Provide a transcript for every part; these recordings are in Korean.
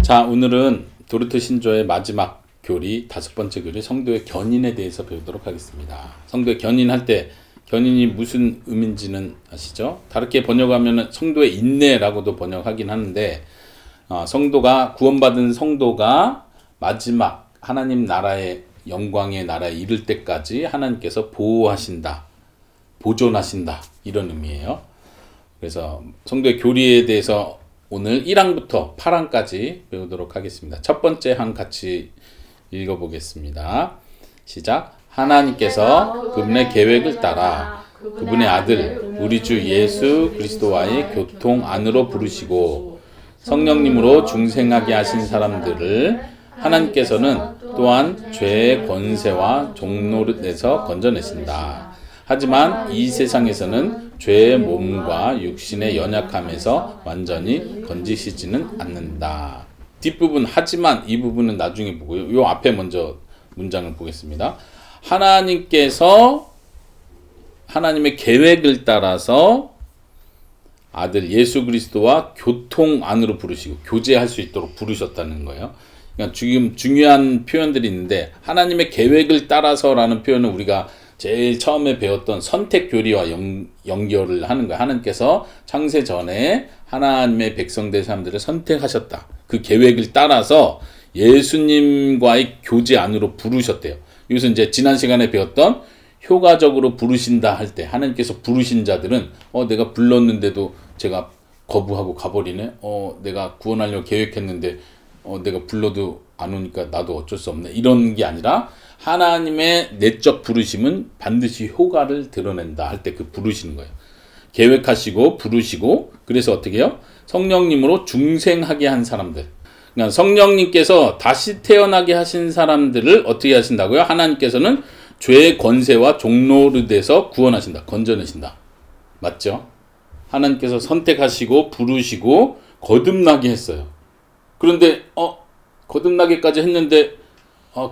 자, 오늘은 도르트 신조의 마지막 교리, 5번째 교리, 성도의 견인에 대해서 배우도록 하겠습니다. 성도의 견인할 때 견인이 무슨 의미인지는 아시죠? 다르게 번역하면 성도의 인내라고도 번역하긴 하는데, 성도가 구원받은 성도가 마지막 하나님 나라의 영광의 나라에 이를 때까지 하나님께서 보호하신다, 보존하신다, 이런 의미예요. 그래서 성도의 교리에 대해서 오늘 1항부터 8항까지 배우도록 하겠습니다. 첫 번째 항 같이 읽어보겠습니다. 시작. 하나님께서 그분의 계획을 따라 그분의 아들 우리 주 예수 그리스도와의 교통 안으로 부르시고 성령님으로 중생하게 하신 사람들을 하나님께서는 또한 죄의 권세와 종노릇에서 건져내신다. 하지만 이 세상에서는 죄의 몸과 육신의 연약함에서 완전히 건지시지는 않는다. 뒷부분 하지만 이 부분은 나중에 보고요. 요 앞에 먼저 문장을 보겠습니다. 하나님께서 하나님의 계획을 따라서 아들 예수 그리스도와 교통 안으로 부르시고 교제할 수 있도록 부르셨다는 거예요. 그러니까 지금 중요한 표현들이 있는데 하나님의 계획을 따라서라는 표현은 우리가 제일 처음에 배웠던 선택 교리와 연결을 하는 거예요. 하나님께서 창세 전에 하나님의 백성된 사람들을 선택하셨다. 그 계획을 따라서 예수님과의 교제 안으로 부르셨대요. 여기서 이제 지난 시간에 배웠던 효과적으로 부르신다 할 때 하나님께서 부르신 자들은 내가 불렀는데도 제가 거부하고 가버리네. 내가 구원하려고 계획했는데 내가 불러도 안 오니까 나도 어쩔 수 없네. 이런 게 아니라 하나님의 내적 부르심은 반드시 효과를 드러낸다 할 때 그 부르시는 거예요. 계획하시고 부르시고 그래서 어떻게 해요? 성령님으로 중생하게 한 사람들. 그러니까 성령님께서 다시 태어나게 하신 사람들을 어떻게 하신다고요? 하나님께서는 죄의 권세와 종노릇에서 구원하신다. 건져내신다. 맞죠? 하나님께서 선택하시고 부르시고 거듭나게 했어요. 그런데 거듭나게까지 했는데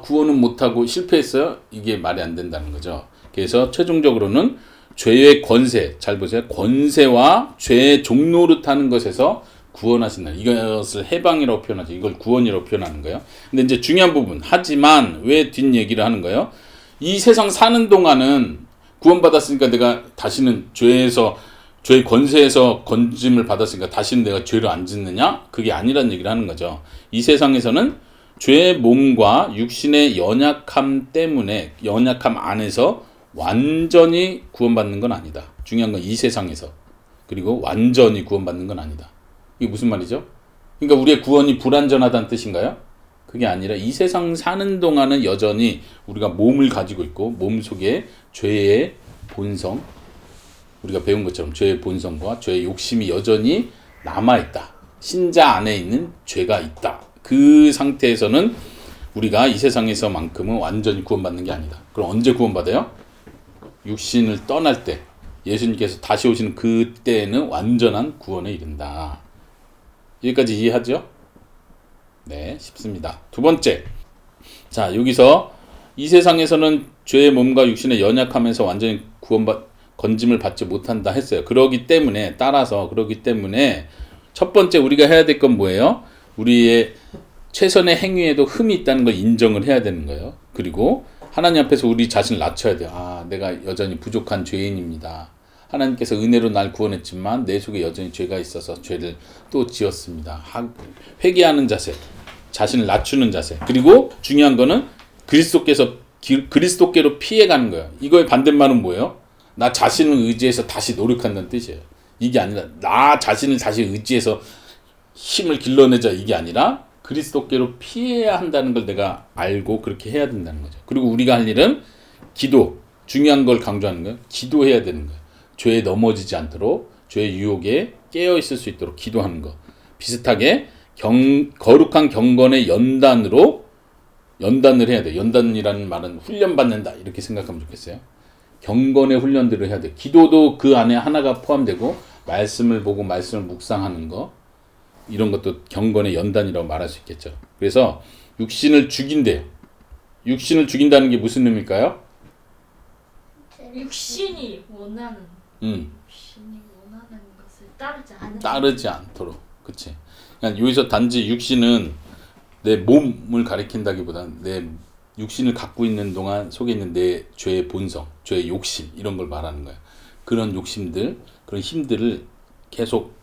구원은 못하고 실패했어요? 이게 말이 안 된다는 거죠. 그래서 최종적으로는 죄의 권세, 잘 보세요. 권세와 죄의 종노릇하는 것에서 구원하신다. 이것을 해방이라고 표현하죠. 이걸 구원이라고 표현하는 거예요. 근데 이제 중요한 부분, 하지만 왜 뒷얘기를 하는 거예요? 이 세상 사는 동안은 구원받았으니까 내가 다시는 죄의 권세에서 건짐을 받았으니까 다시는 내가 죄를 안 짓느냐? 그게 아니라는 얘기를 하는 거죠. 이 세상에서는 죄의 몸과 육신의 연약함 때문에 연약함 안에서 완전히 구원받는 건 아니다. 중요한 건 이 세상에서. 그리고 완전히 구원받는 건 아니다. 이게 무슨 말이죠? 그러니까 우리의 구원이 불완전하다는 뜻인가요? 그게 아니라 이 세상 사는 동안은 여전히 우리가 몸을 가지고 있고 몸 속에 죄의 본성, 우리가 배운 것처럼 죄의 본성과 죄의 욕심이 여전히 남아있다. 신자 안에 있는 죄가 있다. 그 상태에서는 우리가 이 세상에서만큼은 완전히 구원받는 게 아니다. 그럼 언제 구원받아요? 육신을 떠날 때 예수님께서 다시 오시는 그때는 완전한 구원에 이른다. 여기까지 이해하죠? 네, 쉽습니다. 두 번째. 자, 여기서 이 세상에서는 죄의 몸과 육신의 연약함에서 완전히 건짐을 받지 못한다 했어요. 그러기 때문에 첫 번째 우리가 해야 될 건 뭐예요? 우리의 최선의 행위에도 흠이 있다는 걸 인정을 해야 되는 거예요. 그리고 하나님 앞에서 우리 자신을 낮춰야 돼요. 내가 여전히 부족한 죄인입니다. 하나님께서 은혜로 날 구원했지만 내 속에 여전히 죄가 있어서 죄를 또 지었습니다. 회개하는 자세, 자신을 낮추는 자세. 그리고 중요한 거는 그리스도께로 피해가는 거예요. 이거의 반대말은 뭐예요? 나 자신을 의지해서 다시 노력한다는 뜻이에요. 이게 아니라 나 자신을 다시 의지해서 힘을 길러내자 이게 아니라 그리스도께로 피해야 한다는 걸 내가 알고 그렇게 해야 된다는 거죠. 그리고 우리가 할 일은 기도, 중요한 걸 강조하는 거예요. 기도해야 되는 거예요. 죄에 넘어지지 않도록 죄의 유혹에 깨어 있을 수 있도록 기도하는 거. 비슷하게 거룩한 경건의 연단을 해야 돼요. 연단이라는 말은 훈련받는다 이렇게 생각하면 좋겠어요. 경건의 훈련들을 해야 돼요. 기도도 그 안에 하나가 포함되고 말씀을 보고 말씀을 묵상하는 거 이런 것도 경건의 연단이라고 말할 수 있겠죠. 그래서 육신을 죽인대요. 육신을 죽인다는 게 무슨 의미일까요? 육신이 원하는 것을 따르지 않도록. 그치? 그러니까 여기서 단지 육신은 내 몸을 가리킨다기보다는 내 육신을 갖고 있는 동안 속에 있는 내 죄의 본성, 죄의 욕심 이런 걸 말하는 거야. 그런 욕심들, 그런 힘들을 계속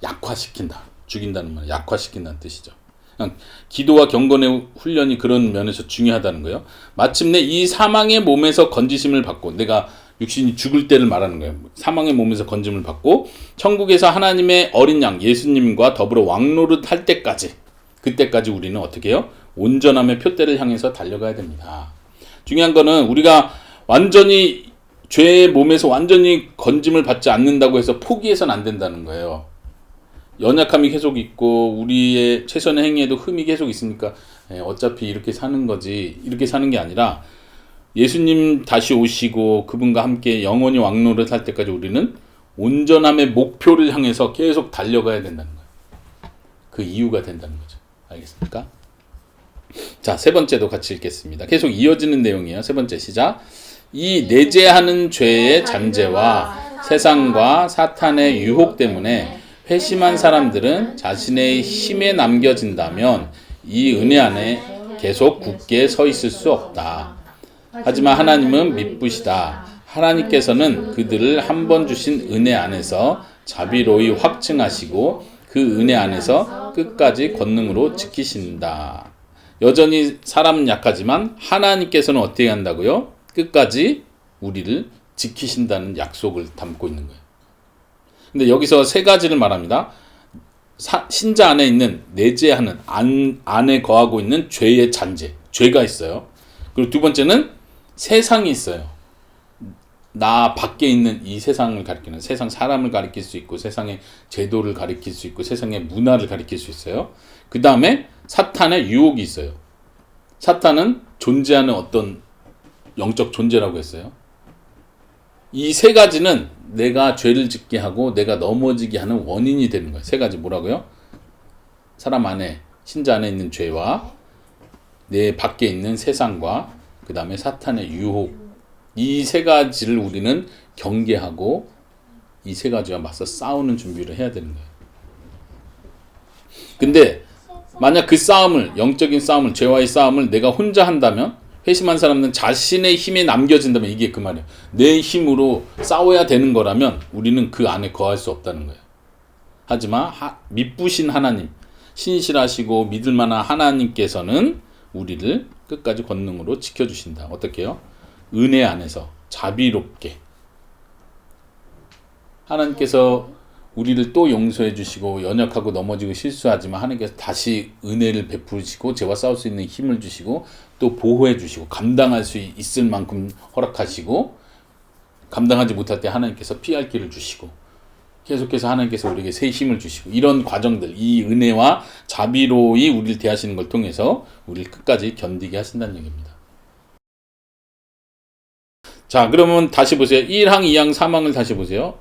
약화시킨다. 죽인다는 말, 약화시킨다는 뜻이죠. 그냥 기도와 경건의 훈련이 그런 면에서 중요하다는 거예요. 마침내 이 사망의 몸에서 건지심을 받고, 내가 육신이 죽을 때를 말하는 거예요. 사망의 몸에서 건짐을 받고 천국에서 하나님의 어린 양 예수님과 더불어 왕노릇 할 때까지, 그때까지 우리는 어떻게 해요? 온전함의 표대를 향해서 달려가야 됩니다. 중요한 거는 우리가 완전히 죄의 몸에서 완전히 건짐을 받지 않는다고 해서 포기해서는 안 된다는 거예요. 연약함이 계속 있고 우리의 최선의 행위에도 흠이 계속 있으니까 어차피 이렇게 사는 거지, 이렇게 사는 게 아니라 예수님 다시 오시고 그분과 함께 영원히 왕노릇 할 때까지 우리는 온전함의 목표를 향해서 계속 달려가야 된다는 거예요. 그 이유가 된다는 거죠. 알겠습니까? 자, 세 번째도 같이 읽겠습니다. 계속 이어지는 내용이에요. 세 번째 시작. 이 내재하는 죄의 잠재와 세상과 사탄의 유혹 때문에 회심한 사람들은 자신의 힘에 남겨진다면 이 은혜 안에 계속 굳게 서 있을 수 없다. 하지만 하나님은 미쁘시다. 하나님께서는 그들을 한 번 주신 은혜 안에서 자비로이 확증하시고 그 은혜 안에서 끝까지 권능으로 지키신다. 여전히 사람은 약하지만 하나님께서는 어떻게 한다고요? 끝까지 우리를 지키신다는 약속을 담고 있는 거예요. 근데 여기서 세 가지를 말합니다. 신자 안에 있는 내재하는 안에 거하고 있는 죄의 잔재, 죄가 있어요. 그리고 두 번째는 세상이 있어요. 나 밖에 있는 이 세상을 가리키는, 세상 사람을 가리킬 수 있고 세상의 제도를 가리킬 수 있고 세상의 문화를 가리킬 수 있어요. 그 다음에 사탄의 유혹이 있어요. 사탄은 존재하는 어떤 영적 존재라고 했어요. 이 세 가지는 내가 죄를 짓게 하고 내가 넘어지게 하는 원인이 되는 거예요. 세 가지 뭐라고요? 사람 안에, 신자 안에 있는 죄와 내 밖에 있는 세상과 그 다음에 사탄의 유혹, 이 세 가지를 우리는 경계하고 이 세 가지와 맞서 싸우는 준비를 해야 되는 거예요. 근데 만약 그 싸움을, 영적인 싸움을, 죄와의 싸움을 내가 혼자 한다면, 회심한 사람은 자신의 힘에 남겨진다면, 이게 그 말이에요. 내 힘으로 싸워야 되는 거라면 우리는 그 안에 거할 수 없다는 거예요. 하지만 미쁘신 하나님, 신실하시고 믿을 만한 하나님께서는 우리를 끝까지 권능으로 지켜주신다. 어떻게 해요? 은혜 안에서 자비롭게. 하나님께서 우리를 또 용서해 주시고 연약하고 넘어지고 실수하지만 하나님께서 다시 은혜를 베푸시고 죄와 싸울 수 있는 힘을 주시고 또 보호해 주시고 감당할 수 있을 만큼 허락하시고, 감당하지 못할 때 하나님께서 피할 길을 주시고 계속해서 하나님께서 우리에게 새 힘을 주시고, 이런 과정들, 이 은혜와 자비로이 우리를 대하시는 걸 통해서 우리를 끝까지 견디게 하신다는 얘기입니다. 자, 그러면 다시 보세요. 1항, 2항, 3항을 다시 보세요.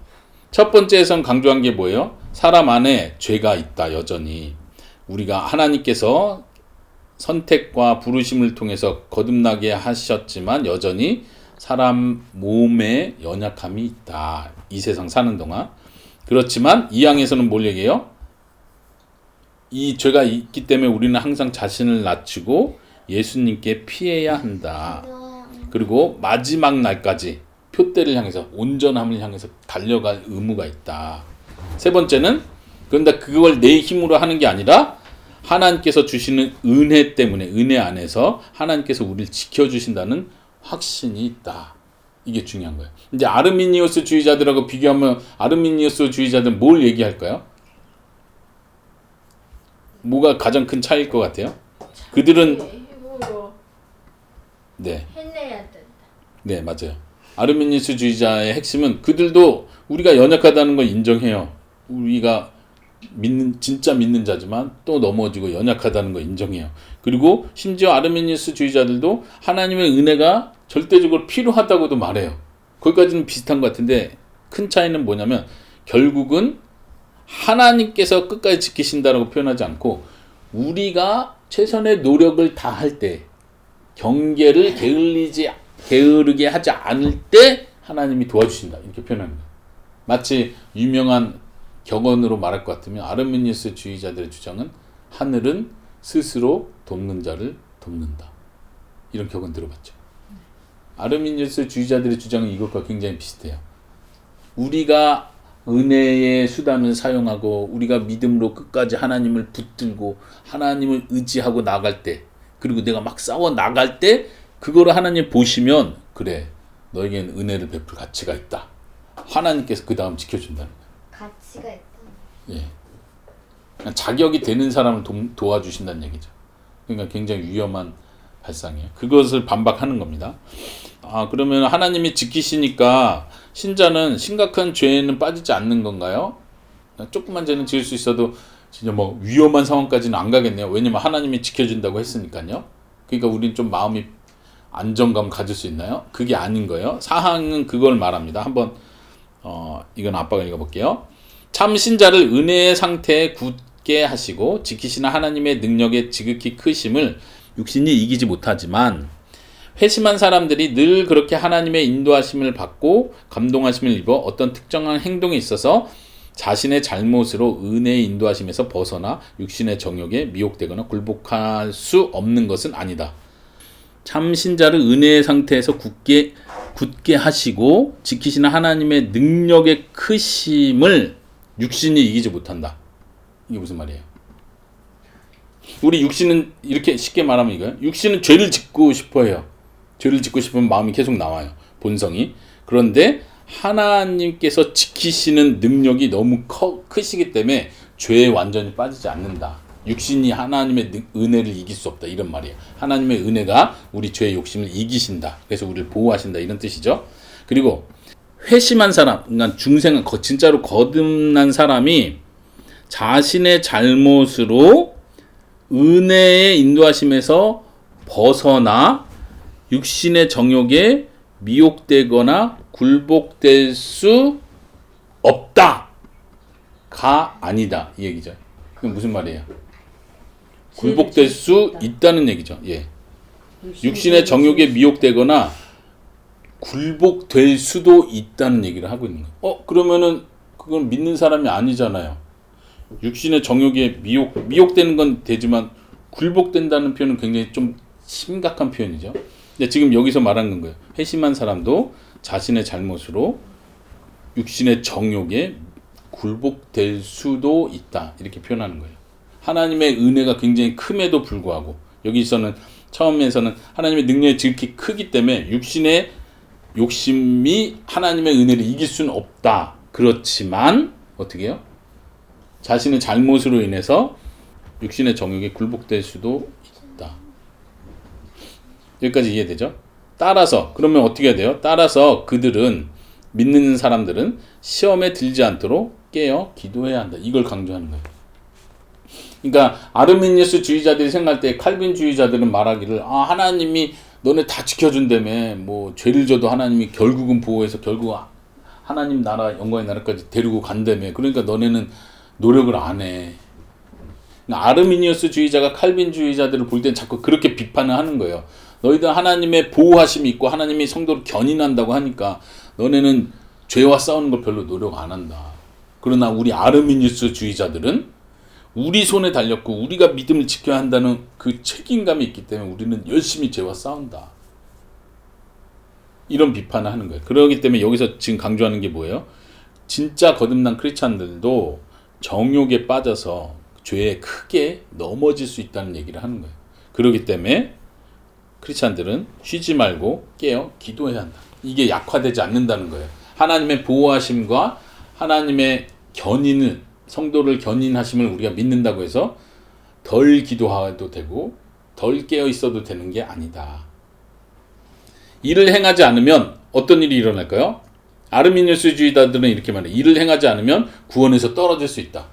첫 번째에선 강조한 게 뭐예요? 사람 안에 죄가 있다, 여전히. 우리가 하나님께서 선택과 부르심을 통해서 거듭나게 하셨지만 여전히 사람 몸에 연약함이 있다. 이 세상 사는 동안. 그렇지만 2항에서는 뭘 얘기해요? 이 죄가 있기 때문에 우리는 항상 자신을 낮추고 예수님께 피해야 한다. 그리고 마지막 날까지 표대를 향해서, 온전함을 향해서 달려갈 의무가 있다. 세 번째는, 그런데 그걸 내 힘으로 하는 게 아니라 하나님께서 주시는 은혜 때문에, 은혜 안에서 하나님께서 우리를 지켜주신다는 확신이 있다. 이게 중요한 거예요. 이제 아르미니우스 주의자들하고 비교하면 아르미니우스 주의자들은 뭘 얘기할까요? 뭐가 가장 큰 차이일 것 같아요? 그들은 네. 해내야 된다. 네, 맞아요. 아르미니우스 주의자의 핵심은 그들도 우리가 연약하다는 걸 인정해요. 우리가 진짜 믿는 자지만 또 넘어지고 연약하다는 걸 인정해요. 그리고 심지어 아르미니우스 주의자들도 하나님의 은혜가 절대적으로 필요하다고도 말해요. 거기까지는 비슷한 것 같은데 큰 차이는 뭐냐면, 결국은 하나님께서 끝까지 지키신다라고 표현하지 않고 우리가 최선의 노력을 다할 때, 경계를 게으르게 하지 않을 때 하나님이 도와주신다, 이렇게 표현합니다. 마치 유명한 격언으로 말할 것 같으면 아르미니우스 주의자들의 주장은 하늘은 스스로 돕는 자를 돕는다. 이런 격언 들어봤죠. 아르미니우스 주의자들의 주장은 이것과 굉장히 비슷해요. 우리가 은혜의 수단을 사용하고 우리가 믿음으로 끝까지 하나님을 붙들고 하나님을 의지하고 나갈 때, 그리고 내가 막 싸워 나갈 때 그거를 하나님 보시면 그래, 너에게는 은혜를 베풀 가치가 있다. 하나님께서 그 다음 지켜준다는 거예요. 가치가 있다. 예. 자격이 되는 사람을 도와주신다는 얘기죠. 그러니까 굉장히 위험한 발상이에요. 그것을 반박하는 겁니다. 그러면 하나님이 지키시니까 신자는 심각한 죄에는 빠지지 않는 건가요? 조그만 죄는 지을 수 있어도 진짜 뭐 위험한 상황까지는 안 가겠네요. 왜냐면 하나님이 지켜준다고 했으니까요. 그러니까 우리는 좀 마음이 안정감 가질 수 있나요? 그게 아닌 거예요. 사항은 그걸 말합니다. 한번 이건 아빠가 읽어볼게요. 참 신자를 은혜의 상태에 굳게 하시고 지키시는 하나님의 능력의 지극히 크심을 육신이 이기지 못하지만 회심한 사람들이 늘 그렇게 하나님의 인도하심을 받고 감동하심을 입어 어떤 특정한 행동에 있어서 자신의 잘못으로 은혜의 인도하심에서 벗어나 육신의 정욕에 미혹되거나 굴복할 수 없는 것은 아니다. 참 신자를 은혜의 상태에서 굳게 하시고 지키시는 하나님의 능력의 크심을 육신이 이기지 못한다. 이게 무슨 말이에요? 우리 육신은 이렇게 쉽게 말하면 이거예요. 육신은 죄를 짓고 싶어 해요. 죄를 짓고 싶으면 마음이 계속 나와요. 본성이. 그런데 하나님께서 지키시는 능력이 너무 크시기 때문에 죄에 완전히 빠지지 않는다. 육신이 하나님의 은혜를 이길 수 없다. 이런 말이에요. 하나님의 은혜가 우리 죄의 욕심을 이기신다. 그래서 우리를 보호하신다. 이런 뜻이죠. 그리고 회심한 사람, 그러니까 중생, 진짜로 거듭난 사람이 자신의 잘못으로 은혜의 인도하심에서 벗어나 육신의 정욕에 미혹되거나 굴복될 수 없다가 아니다. 이 얘기죠. 그게 무슨 말이에요? 굴복될 수 있다는 얘기죠. 예. 육신의 정욕에 미혹되거나 굴복될 수도 있다는 얘기를 하고 있는 거예요. 그러면은 그건 믿는 사람이 아니잖아요. 육신의 정욕에 미혹되는 건 되지만 굴복된다는 표현은 굉장히 좀 심각한 표현이죠. 근데 지금 여기서 말하는 거예요. 회심한 사람도 자신의 잘못으로 육신의 정욕에 굴복될 수도 있다. 이렇게 표현하는 거예요. 하나님의 은혜가 굉장히 큼에도 불구하고 여기서는 처음에서는 하나님의 능력이 지극히 크기 때문에 육신의 욕심이 하나님의 은혜를 이길 수는 없다. 그렇지만 어떻게 해요? 자신의 잘못으로 인해서 육신의 정욕에 굴복될 수도 있다. 여기까지 이해되죠? 따라서 그러면 어떻게 해야 돼요? 따라서 그들은 믿는 사람들은 시험에 들지 않도록 깨어 기도해야 한다. 이걸 강조하는 거예요. 그러니까 아르미니우스 주의자들이 생각할 때 칼빈 주의자들은 말하기를 하나님이 너네 다 지켜준다며 뭐 죄를 져도 하나님이 결국은 보호해서 결국 하나님 나라 영광의 나라까지 데리고 간다며. 그러니까 너네는 노력을 안 해. 아르미니우스 주의자가 칼빈 주의자들을 볼 땐 자꾸 그렇게 비판을 하는 거예요. 너희들 하나님의 보호하심이 있고 하나님이 성도를 견인한다고 하니까 너네는 죄와 싸우는 걸 별로 노력 안 한다. 그러나 우리 아르미니우스 주의자들은 우리 손에 달렸고 우리가 믿음을 지켜야 한다는 그 책임감이 있기 때문에 우리는 열심히 죄와 싸운다. 이런 비판을 하는 거예요. 그렇기 때문에 여기서 지금 강조하는 게 뭐예요? 진짜 거듭난 크리스찬들도 정욕에 빠져서 죄에 크게 넘어질 수 있다는 얘기를 하는 거예요. 그렇기 때문에 크리스찬들은 쉬지 말고 깨어 기도해야 한다. 이게 약화되지 않는다는 거예요. 하나님의 보호하심과 하나님의 견인을, 성도를 견인하심을 우리가 믿는다고 해서 덜 기도해도 되고 덜 깨어 있어도 되는 게 아니다. 이를 행하지 않으면 어떤 일이 일어날까요? 아르미니우스 주의자들은 이렇게 말해요. 이를 행하지 않으면 구원에서 떨어질 수 있다.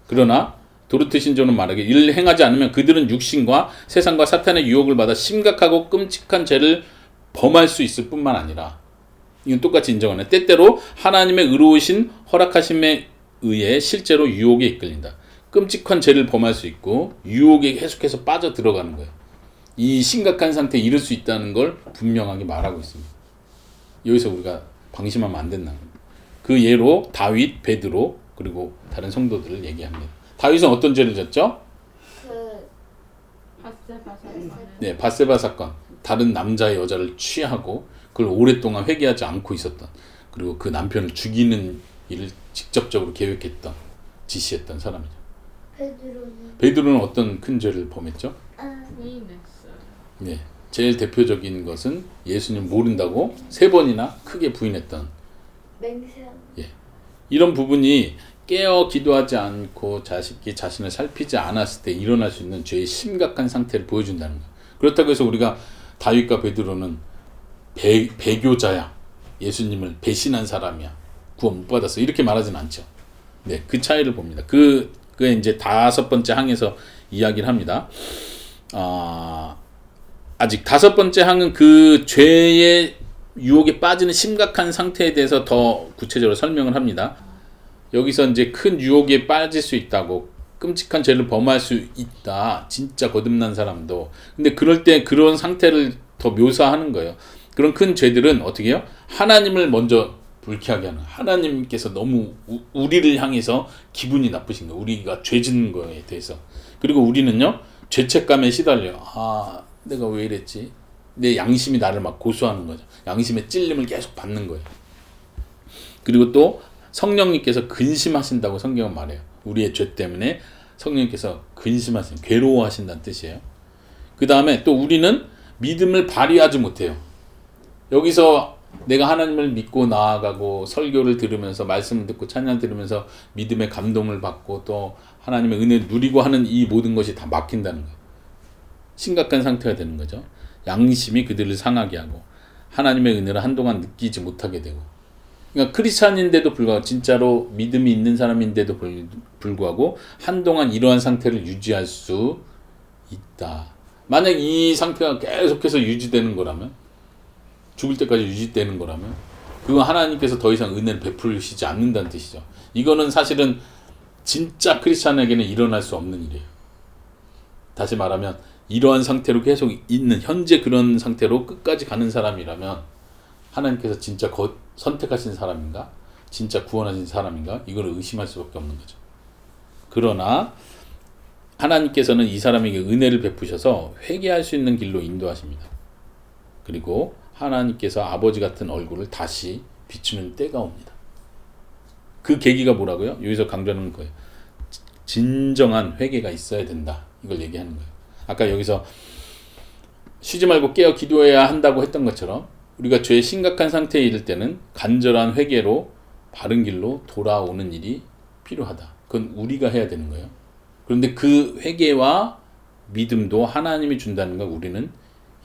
그러나 도르트 신조는 말하기를 이를 행하지 않으면 그들은 육신과 세상과 사탄의 유혹을 받아 심각하고 끔찍한 죄를 범할 수 있을 뿐만 아니라, 이건 똑같이 인정하네. 때때로 하나님의 의로우신 허락하심에 의해 실제로 유혹에 이끌린다. 끔찍한 죄를 범할 수 있고 유혹에 계속해서 빠져 들어가는 거예요. 이 심각한 상태에 이를 수 있다는 걸 분명하게 말하고 있습니다. 여기서 우리가 방심하면 안 된다는 거예요. 그 예로 다윗, 베드로 그리고 다른 성도들을 얘기합니다. 다윗은 어떤 죄를 졌죠? 네, 밧세바 사건. 다른 남자의 여자를 취하고 그걸 오랫동안 회개하지 않고 있었던, 그리고 그 남편을 죽이는 일을 직접적으로 계획했던, 지시했던 사람이죠. 베드로는 어떤 큰 죄를 범했죠? 네, 제일 대표적인 것은 예수님 모른다고 3번이나 크게 부인했던, 예, 이런 부분이 깨어 기도하지 않고 자신을 살피지 않았을 때 일어날 수 있는 죄의 심각한 상태를 보여준다는 거예요. 그렇다고 해서 우리가 다윗과 베드로는 배교자야, 예수님을 배신한 사람이야, 구원 못 받았어, 이렇게 말하진 않죠. 네, 그 차이를 봅니다. 그게 이제 5번째 항에서 이야기를 합니다. 아직 5번째 항은 그 죄의 유혹에 빠지는 심각한 상태에 대해서 더 구체적으로 설명을 합니다. 여기서 이제 큰 유혹에 빠질 수 있다고, 끔찍한 죄를 범할 수 있다, 진짜 거듭난 사람도. 근데 그럴 때 그런 상태를 더 묘사하는 거예요. 그런 큰 죄들은 어떻게 해요? 하나님을 먼저 불쾌하게 하는, 하나님께서 너무 우리를 향해서 기분이 나쁘신 거예요. 우리가 죄 짓는 거에 대해서. 그리고 우리는요, 죄책감에 시달려요. 내가 왜 이랬지? 내 양심이 나를 막 고소하는 거죠. 양심의 찔림을 계속 받는 거예요. 그리고 또 성령님께서 근심하신다고 성경은 말해요. 우리의 죄 때문에 성령님께서 괴로워하신다는 뜻이에요. 그 다음에 또 우리는 믿음을 발휘하지 못해요. 여기서 내가 하나님을 믿고 나아가고 설교를 들으면서, 말씀을 듣고 찬양 들으면서 믿음의 감동을 받고 또 하나님의 은혜를 누리고 하는 이 모든 것이 다 막힌다는 거예요. 심각한 상태가 되는 거죠. 양심이 그들을 상하게 하고 하나님의 은혜를 한동안 느끼지 못하게 되고, 그러니까 크리스찬인데도 불구하고, 진짜로 믿음이 있는 사람인데도 불구하고 한동안 이러한 상태를 유지할 수 있다. 만약 이 상태가 계속해서 유지되는 거라면, 죽을 때까지 유지되는 거라면, 그건 하나님께서 더 이상 은혜를 베풀으시지 않는다는 뜻이죠. 이거는 사실은 진짜 크리스찬에게는 일어날 수 없는 일이에요. 다시 말하면 이러한 상태로 계속 있는, 현재 그런 상태로 끝까지 가는 사람이라면 하나님께서 진짜 선택하신 사람인가? 진짜 구원하신 사람인가? 이걸 의심할 수밖에 없는 거죠. 그러나 하나님께서는 이 사람에게 은혜를 베푸셔서 회개할 수 있는 길로 인도하십니다. 그리고 하나님께서 아버지 같은 얼굴을 다시 비추는 때가 옵니다. 그 계기가 뭐라고요? 여기서 강조하는 거예요. 진정한 회개가 있어야 된다. 이걸 얘기하는 거예요. 아까 여기서 쉬지 말고 깨어 기도해야 한다고 했던 것처럼, 우리가 죄의 심각한 상태에 이를 때는 간절한 회개로 바른 길로 돌아오는 일이 필요하다. 그건 우리가 해야 되는 거예요. 그런데 그 회개와 믿음도 하나님이 준다는 걸 우리는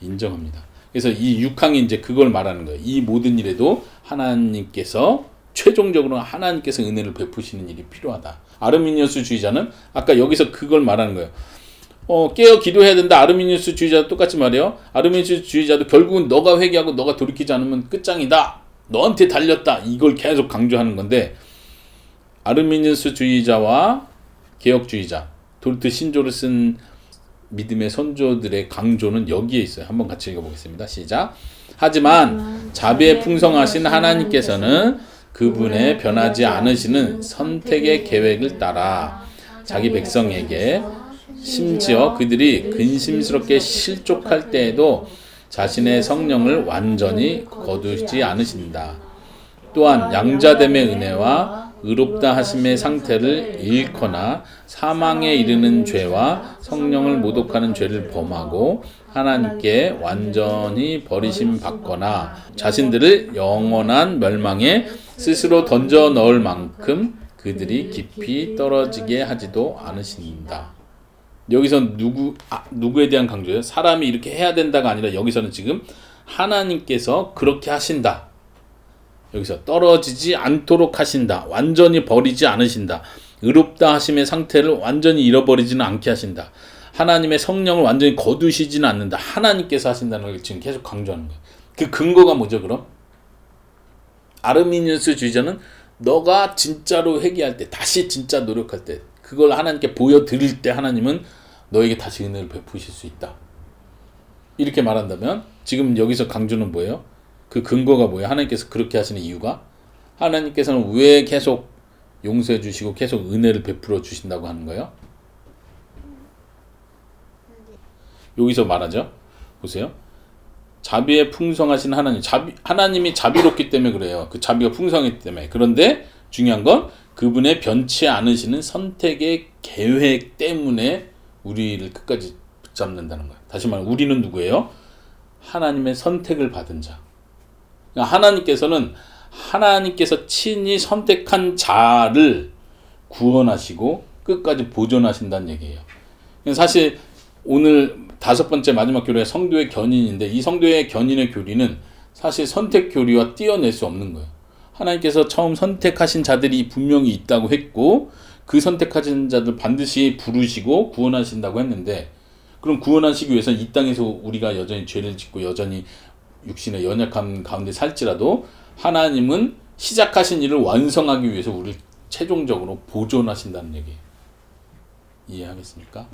인정합니다. 그래서 이 6항이 이제 그걸 말하는 거예요. 이 모든 일에도 하나님께서, 최종적으로 하나님께서 은혜를 베푸시는 일이 필요하다. 아르미니우스 주의자는 아까 여기서 그걸 말하는 거예요. 깨어 기도해야 된다. 아르미니우스 주의자도 똑같이 말해요. 아르미니우스 주의자도 결국은 너가 회개하고 너가 돌이키지 않으면 끝장이다, 너한테 달렸다, 이걸 계속 강조하는 건데, 아르미니우스 주의자와 개혁주의자, 도르트 신조를 쓴 믿음의 선조들의 강조는 여기에 있어요. 한번 같이 읽어보겠습니다. 시작. 하지만 자비에 풍성하신 하나님께서는 그분의 변하지 않으시는 선택의 계획을 따라 자기 백성에게, 심지어 그들이 근심스럽게 실족할 때에도 자신의 성령을 완전히 거두지 않으신다. 또한 양자됨의 은혜와 의롭다 하심의 상태를 잃거나 사망에 이르는 죄와 성령을 모독하는 죄를 범하고 하나님께 완전히 버리심 받거나 자신들을 영원한 멸망에 스스로 던져 넣을 만큼 그들이 깊이 떨어지게 하지도 않으신다. 여기서 누구에 대한 강조예요? 사람이 이렇게 해야 된다가 아니라 여기서는 지금 하나님께서 그렇게 하신다. 여기서 떨어지지 않도록 하신다. 완전히 버리지 않으신다. 의롭다 하심의 상태를 완전히 잃어버리지는 않게 하신다. 하나님의 성령을 완전히 거두시지는 않는다. 하나님께서 하신다는 걸 지금 계속 강조하는 거예요. 그 근거가 뭐죠, 그럼? 아르미니우스 주의자는 너가 진짜로 회개할 때, 다시 진짜 노력할 때, 그걸 하나님께 보여드릴 때 하나님은 너에게 다시 은혜를 베푸실 수 있다. 이렇게 말한다면 지금 여기서 강조는 뭐예요? 그 근거가 뭐예요? 하나님께서 그렇게 하시는 이유가? 하나님께서는 왜 계속 용서해 주시고 계속 은혜를 베풀어 주신다고 하는 거예요? 여기서 말하죠. 보세요. 자비에 풍성하신 하나님, 하나님이 자비롭기 때문에 그래요. 그 자비가 풍성했기 때문에. 그런데 중요한 건 그분의 변치 않으시는 선택의 계획 때문에 우리를 끝까지 붙잡는다는 거예요. 다시 말해 우리는 누구예요? 하나님의 선택을 받은 자. 그러니까 하나님께서 친히 선택한 자를 구원하시고 끝까지 보존하신다는 얘기예요. 사실 오늘 5번째 마지막 교리가 성도의 견인인데, 이 성도의 견인의 교리는 사실 선택 교리와 떼어낼 수 없는 거예요. 하나님께서 처음 선택하신 자들이 분명히 있다고 했고, 그 선택하신 자들 반드시 부르시고 구원하신다고 했는데, 그럼 구원하시기 위해서 이 땅에서 우리가 여전히 죄를 짓고 여전히 육신의 연약함 가운데 살지라도 하나님은 시작하신 일을 완성하기 위해서 우리를 최종적으로 보존하신다는 얘기예요. 이해하겠습니까?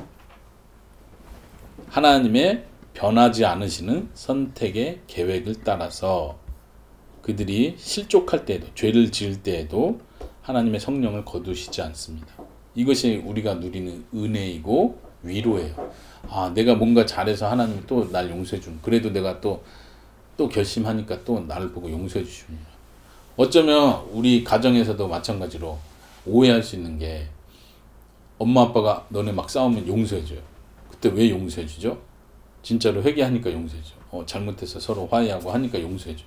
하나님의 변하지 않으시는 선택의 계획을 따라서 그들이 실족할 때에도, 죄를 지을 때에도 하나님의 성령을 거두시지 않습니다. 이것이 우리가 누리는 은혜이고 위로예요. 아, 내가 뭔가 잘해서 하나님이 또 날 용서해 주는, 그래도 내가 또 결심하니까 또 나를 보고 용서해 주십니다. 어쩌면 우리 가정에서도 마찬가지로 오해할 수 있는 게, 엄마 아빠가 너네 막 싸우면 용서해 줘요. 그때 왜 용서해 주죠? 진짜로 회개하니까 용서해 줘. 잘못해서 서로 화해하고 하니까 용서해 줘.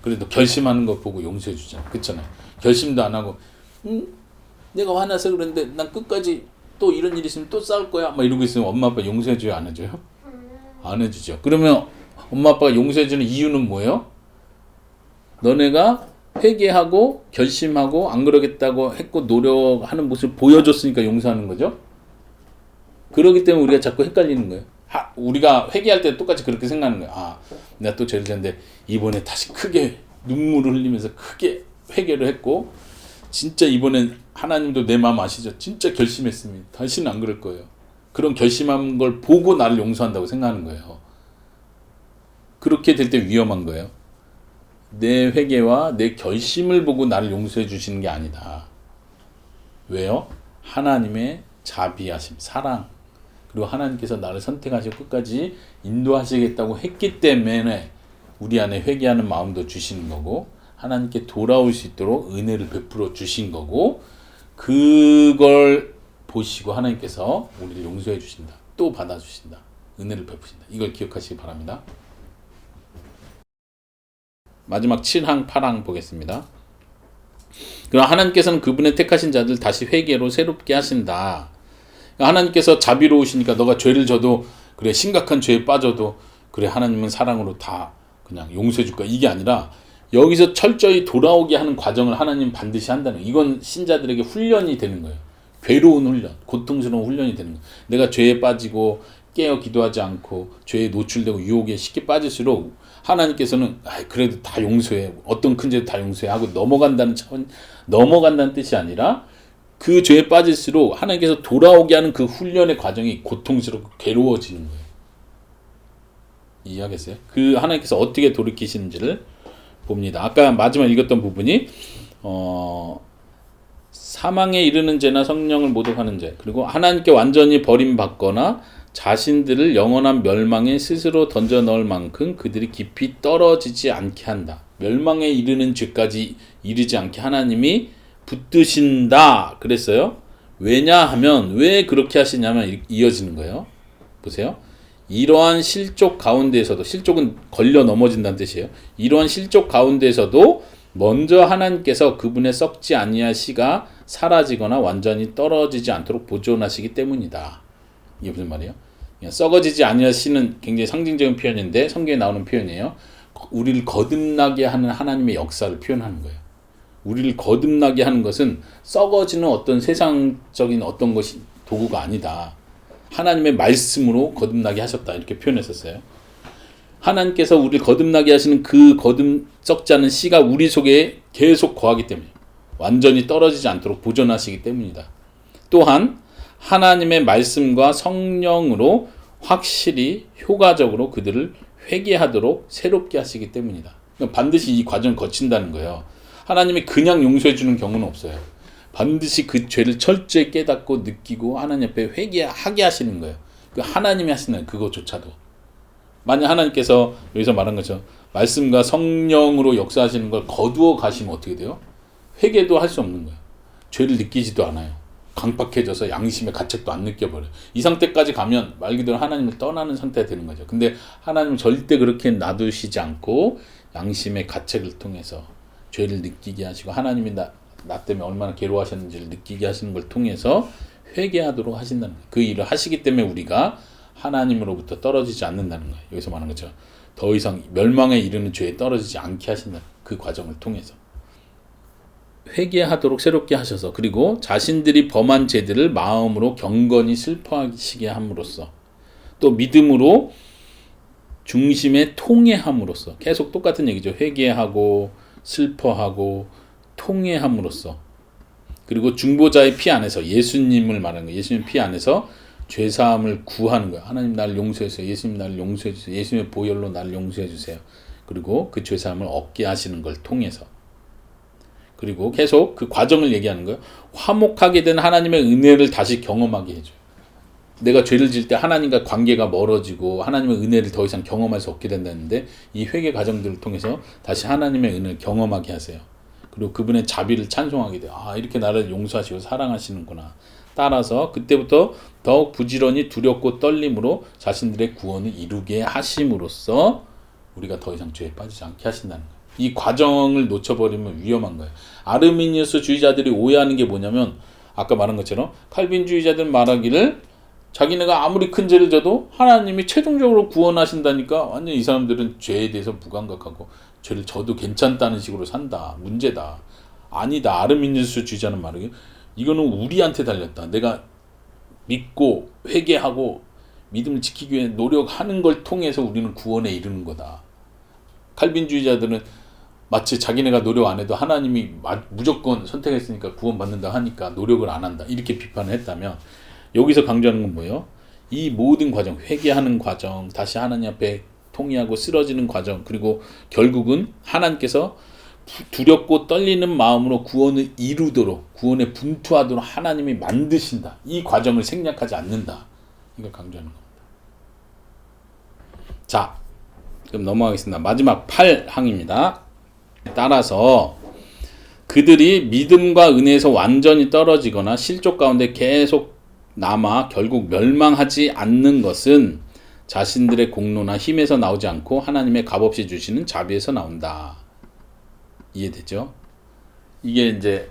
그래도 결심하는 거 보고 용서해 주잖아. 그렇잖아요. 결심도 안 하고 내가 화나서 그런데 난 끝까지 또 이런 일 있으면 또 싸울 거야 막 이러고 있으면 엄마 아빠 용서해 줘요, 안 해줘요? 안 해주죠. 그러면 엄마 아빠가 용서해 주는 이유는 뭐예요? 너네가 회개하고 결심하고 안 그러겠다고 했고 노력하는 모습을 보여줬으니까 용서하는 거죠. 그렇기 때문에 우리가 자꾸 헷갈리는 거예요. 우리가 회개할 때 똑같이 그렇게 생각하는 거예요. 아, 내가 또 죄를 졌는데 이번에 다시 크게 눈물을 흘리면서 크게 회개를 했고, 진짜 이번엔 하나님도 내 마음 아시죠? 진짜 결심했습니다. 다시는 안 그럴 거예요. 그런 결심한 걸 보고 나를 용서한다고 생각하는 거예요. 그렇게 될 때 위험한 거예요. 내 회개와 내 결심을 보고 나를 용서해 주시는 게 아니다. 왜요? 하나님의 자비하심, 사랑, 그리고 하나님께서 나를 선택하시고 끝까지 인도하시겠다고 했기 때문에 우리 안에 회개하는 마음도 주시는 거고, 하나님께 돌아올 수 있도록 은혜를 베풀어 주신 거고, 그걸 보시고 하나님께서 우리를 용서해 주신다. 또 받아주신다. 은혜를 베푸신다. 이걸 기억하시기 바랍니다. 마지막 7항, 8항 보겠습니다. 그럼 하나님께서는 그분의 택하신 자들 다시 회개로 새롭게 하신다. 하나님께서 자비로우시니까 너가 죄를 져도, 그래 심각한 죄에 빠져도 그래 하나님은 사랑으로 다 그냥 용서해 줄 거야, 이게 아니라 여기서 철저히 돌아오게 하는 과정을 하나님 반드시 한다는 거예요. 이건 신자들에게 훈련이 되는 거예요. 괴로운 훈련, 고통스러운 훈련이 되는 거예요. 내가 죄에 빠지고 깨어 기도하지 않고 죄에 노출되고 유혹에 쉽게 빠질수록 하나님께서는 그래도 다 용서해, 어떤 큰 죄도 다 용서해 하고 넘어간다는 뜻이 아니라, 그 죄에 빠질수록 하나님께서 돌아오게 하는 그 훈련의 과정이 고통스럽고 괴로워지는 거예요. 이해하겠어요? 그 하나님께서 어떻게 돌이키시는지를 봅니다. 아까 마지막 읽었던 부분이 사망에 이르는 죄나 성령을 모독하는 죄, 그리고 하나님께 완전히 버림받거나 자신들을 영원한 멸망에 스스로 던져 넣을 만큼 그들이 깊이 떨어지지 않게 한다. 멸망에 이르는 죄까지 이르지 않게 하나님이 붙드신다 그랬어요. 왜냐하면, 왜 그렇게 하시냐면 이어지는 거예요. 보세요. 이러한 실족 가운데에서도, 실족은 걸려 넘어진다는 뜻이에요. 이러한 실족 가운데에서도 먼저 하나님께서 그분의 썩지 아니할 씨가 사라지거나 완전히 떨어지지 않도록 보존하시기 때문이다. 이게 무슨 말이에요? 썩어지지 아니할 씨는 굉장히 상징적인 표현인데 성경에 나오는 표현이에요. 우리를 거듭나게 하는 하나님의 역사를 표현하는 거예요. 우리를 거듭나게 하는 것은 썩어지는 어떤 세상적인 어떤 것이 도구가 아니다. 하나님의 말씀으로 거듭나게 하셨다, 이렇게 표현했었어요. 하나님께서 우리를 거듭나게 하시는 그 썩지 않은 씨가 우리 속에 계속 거하기 때문에 완전히 떨어지지 않도록 보존하시기 때문이다. 또한 하나님의 말씀과 성령으로 확실히 효과적으로 그들을 회개하도록 새롭게 하시기 때문이다. 반드시 이 과정을 거친다는 거예요. 하나님이 그냥 용서해 주는 경우는 없어요. 반드시 그 죄를 철저히 깨닫고 느끼고 하나님 앞에 회개하게 하시는 거예요. 그 하나님이 하시는 그것조차도. 만약 하나님께서 여기서 말한 것처럼 말씀과 성령으로 역사하시는 걸 거두어 가시면 어떻게 돼요? 회개도 할 수 없는 거예요. 죄를 느끼지도 않아요. 강팍해져서 양심의 가책도 안 느껴버려요. 이 상태까지 가면 말 그대로 하나님을 떠나는 상태가 되는 거죠. 근데 하나님은 절대 그렇게 놔두시지 않고 양심의 가책을 통해서 죄를 느끼게 하시고 하나님이 나 때문에 얼마나 괴로워하셨는지를 느끼게 하시는 걸 통해서 회개하도록 하신다는 거예요. 그 일을 하시기 때문에 우리가 하나님으로부터 떨어지지 않는다는 거예요. 여기서 말하는 것처럼 더 이상 멸망에 이르는 죄에 떨어지지 않게 하신다는 그 과정을 통해서 회개하도록 새롭게 하셔서 그리고 자신들이 범한 죄들을 마음으로 경건히 슬퍼하시게 함으로써 또 믿음으로 중심에 통회함으로써 계속 똑같은 얘기죠. 회개하고 슬퍼하고 통회함으로써 그리고 중보자의 피 안에서 예수님을 말하는 거예요. 예수님 피 안에서 죄사함을 구하는 거예요. 하나님 나를 용서해 주세요. 예수님 나를 용서해 주세요. 예수님의 보혈로 나를 용서해 주세요. 그리고 그 죄사함을 얻게 하시는 걸 통해서 그리고 계속 그 과정을 얘기하는 거예요. 화목하게 된 하나님의 은혜를 다시 경험하게 해줘요. 내가 죄를 지을 때 하나님과 관계가 멀어지고 하나님의 은혜를 더 이상 경험할 수 없게 된다는데 이 회개 과정들을 통해서 다시 하나님의 은혜를 경험하게 하세요. 그리고 그분의 자비를 찬송하게 돼요. 아, 이렇게 나를 용서하시고 사랑하시는구나. 따라서 그때부터 더욱 부지런히 두렵고 떨림으로 자신들의 구원을 이루게 하심으로써 우리가 더 이상 죄에 빠지지 않게 하신다는 거예요. 이 과정을 놓쳐버리면 위험한 거예요. 아르미니우스 주의자들이 오해하는 게 뭐냐면 아까 말한 것처럼 칼빈주의자들은 말하기를 자기네가 아무리 큰 죄를 져도 하나님이 최종적으로 구원하신다니까 완전 이 사람들은 죄에 대해서 무감각하고 죄를 져도 괜찮다는 식으로 산다. 문제다. 아니다. 아르미니우스 주의자는 말하기를 이거는 우리한테 달렸다. 내가 믿고 회개하고 믿음을 지키기 위해 노력하는 걸 통해서 우리는 구원에 이르는 거다. 칼빈주의자들은 마치 자기네가 노력 안 해도 하나님이 무조건 선택했으니까 구원받는다 하니까 노력을 안 한다. 이렇게 비판을 했다면 여기서 강조하는 건 뭐예요? 이 모든 과정, 회개하는 과정, 다시 하나님 앞에 통회하고 쓰러지는 과정, 그리고 결국은 하나님께서 두렵고 떨리는 마음으로 구원을 이루도록, 구원에 분투하도록 하나님이 만드신다. 이 과정을 생략하지 않는다. 이걸 강조하는 겁니다. 자, 그럼 넘어가겠습니다. 마지막 8항입니다. 따라서 그들이 믿음과 은혜에서 완전히 떨어지거나 실족 가운데 계속 남아 결국 멸망하지 않는 것은 자신들의 공로나 힘에서 나오지 않고 하나님의 값없이 주시는 자비에서 나온다. 이해되죠? 이게 이제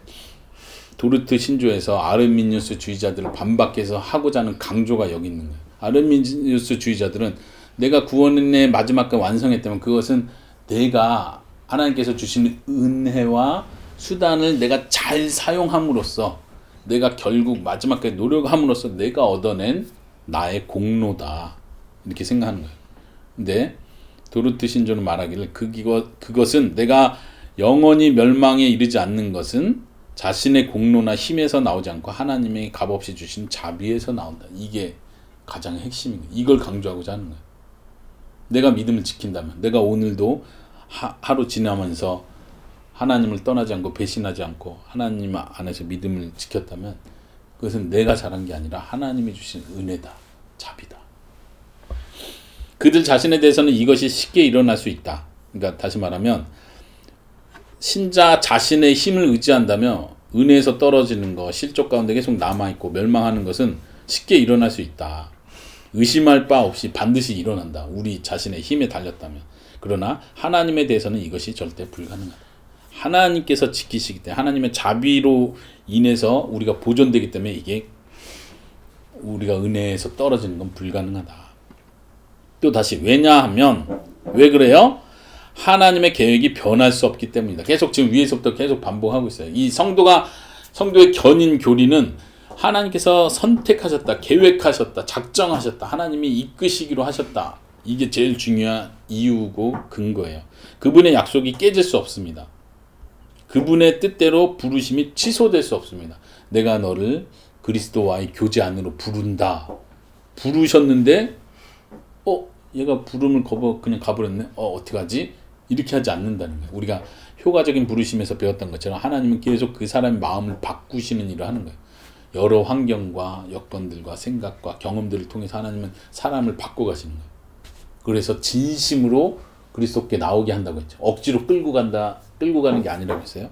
도르트 신조에서 아르미니우스 주의자들을 반박해서 하고자 하는 강조가 여기 있는 거예요. 아르미니우스 주의자들은 내가 구원의 마지막까지 완성했다면 그것은 내가 하나님께서 주시는 은혜와 수단을 내가 잘 사용함으로써 내가 결국 마지막까지 노력함으로써 내가 얻어낸 나의 공로다. 이렇게 생각하는 거예요. 근데 도르트 신조는 말하기를 그것은 내가 영원히 멸망에 이르지 않는 것은 자신의 공로나 힘에서 나오지 않고 하나님의 값없이 주신 자비에서 나온다. 이게 가장 핵심인 거예요. 이걸 강조하고자 하는 거예요. 내가 믿음을 지킨다면 내가 오늘도 하루 지나면서 하나님을 떠나지 않고 배신하지 않고 하나님 안에서 믿음을 지켰다면 그것은 내가 잘한 게 아니라 하나님이 주신 은혜다. 자비다. 그들 자신에 대해서는 이것이 쉽게 일어날 수 있다. 그러니까 다시 말하면 신자 자신의 힘을 의지한다면 은혜에서 떨어지는 것, 실족 가운데 계속 남아있고 멸망하는 것은 쉽게 일어날 수 있다. 의심할 바 없이 반드시 일어난다. 우리 자신의 힘에 달렸다면. 그러나 하나님에 대해서는 이것이 절대 불가능하다. 하나님께서 지키시기 때문에 하나님의 자비로 인해서 우리가 보존되기 때문에 이게 우리가 은혜에서 떨어지는 건 불가능하다. 또 다시 왜냐하면 왜 그래요? 하나님의 계획이 변할 수 없기 때문이다. 계속 지금 위에서부터 계속 반복하고 있어요. 이 성도의 견인 교리는 하나님께서 선택하셨다, 계획하셨다, 작정하셨다, 하나님이 이끄시기로 하셨다. 이게 제일 중요한 이유고 근거예요. 그분의 약속이 깨질 수 없습니다. 그분의 뜻대로 부르심이 취소될 수 없습니다. 내가 너를 그리스도와의 교제 안으로 부른다. 부르셨는데 얘가 부름을 그냥 가버렸네. 어떡하지? 이렇게 하지 않는다는 거예요. 우리가 효과적인 부르심에서 배웠던 것처럼 하나님은 계속 그 사람의 마음을 바꾸시는 일을 하는 거예요. 여러 환경과 여건들과 생각과 경험들을 통해서 하나님은 사람을 바꿔가시는 거예요. 그래서 진심으로 그리스도께 나오게 한다고 했죠. 억지로 끌고 가는 게 아니라고 했어요.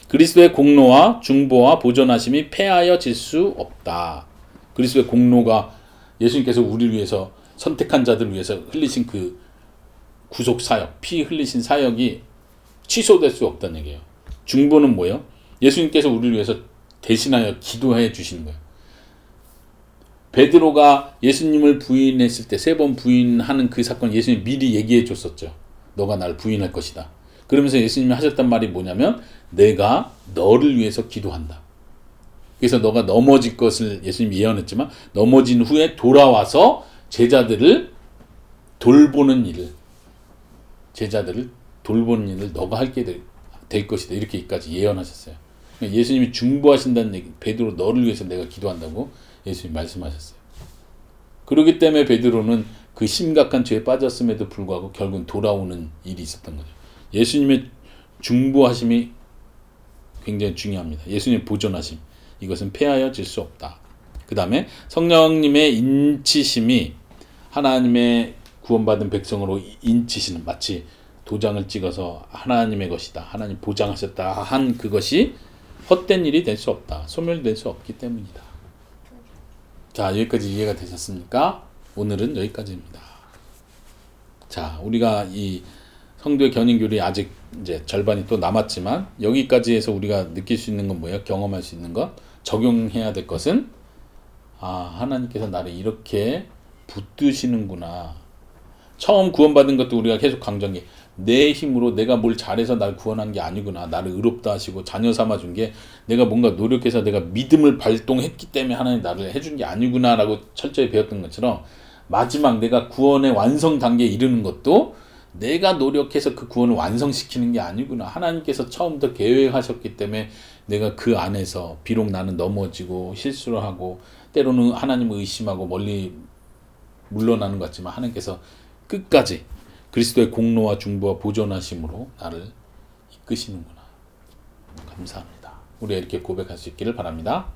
그리스도의 공로와 중보와 보존하심이 패하여질 수 없다. 그리스도의 공로가 예수님께서 우리를 위해서 선택한 자들을 위해서 흘리신 그 구속 사역, 피 흘리신 사역이 취소될 수 없다는 얘기예요. 중보는 뭐예요? 예수님께서 우리를 위해서 대신하여 기도해 주시는 거예요. 베드로가 예수님을 부인했을 때 3번 부인하는 그 사건 예수님이 미리 얘기해 줬었죠. 너가 날 부인할 것이다. 그러면서 예수님이 하셨단 말이 뭐냐면 내가 너를 위해서 기도한다. 그래서 너가 넘어질 것을 예수님이 예언했지만 넘어진 후에 돌아와서 제자들을 돌보는 일을 너가 하게 될 것이다. 이렇게까지 예언하셨어요. 예수님이 중보하신다는 얘기, 베드로 너를 위해서 내가 기도한다고 예수님이 말씀하셨어요. 그렇기 때문에 베드로는 그 심각한 죄에 빠졌음에도 불구하고 결국은 돌아오는 일이 있었던 거죠. 예수님의 중보하심이 굉장히 중요합니다. 예수님의 보존하심. 이것은 폐하여질 수 없다. 그 다음에 성령님의 인치심이 하나님의 구원받은 백성으로 인치시는, 마치 도장을 찍어서 하나님의 것이다, 하나님 보장하셨다 한 그것이 헛된 일이 될 수 없다. 소멸될 수 없기 때문이다. 자, 여기까지 이해가 되셨습니까? 오늘은 여기까지입니다. 자, 우리가 이 성도의 견인교리 아직 이제 절반이 또 남았지만 여기까지 해서 우리가 느낄 수 있는 건 뭐예요? 경험할 수 있는 것, 적용해야 될 것은 하나님께서 나를 이렇게 붙드시는구나. 처음 구원받은 것도 우리가 계속 강조한 게 내 힘으로 내가 뭘 잘해서 날 구원한 게 아니구나. 나를 의롭다 하시고 자녀 삼아준 게 내가 뭔가 노력해서 내가 믿음을 발동했기 때문에 하나님 나를 해준 게 아니구나 라고 철저히 배웠던 것처럼 마지막 내가 구원의 완성 단계에 이르는 것도 내가 노력해서 그 구원을 완성시키는 게 아니구나. 하나님께서 처음부터 계획하셨기 때문에 내가 그 안에서 비록 나는 넘어지고 실수를 하고 때로는 하나님을 의심하고 멀리 물러나는 것 같지만 하나님께서 끝까지 그리스도의 공로와 중보와 보존하심으로 나를 이끄시는구나. 감사합니다. 우리가 이렇게 고백할 수 있기를 바랍니다.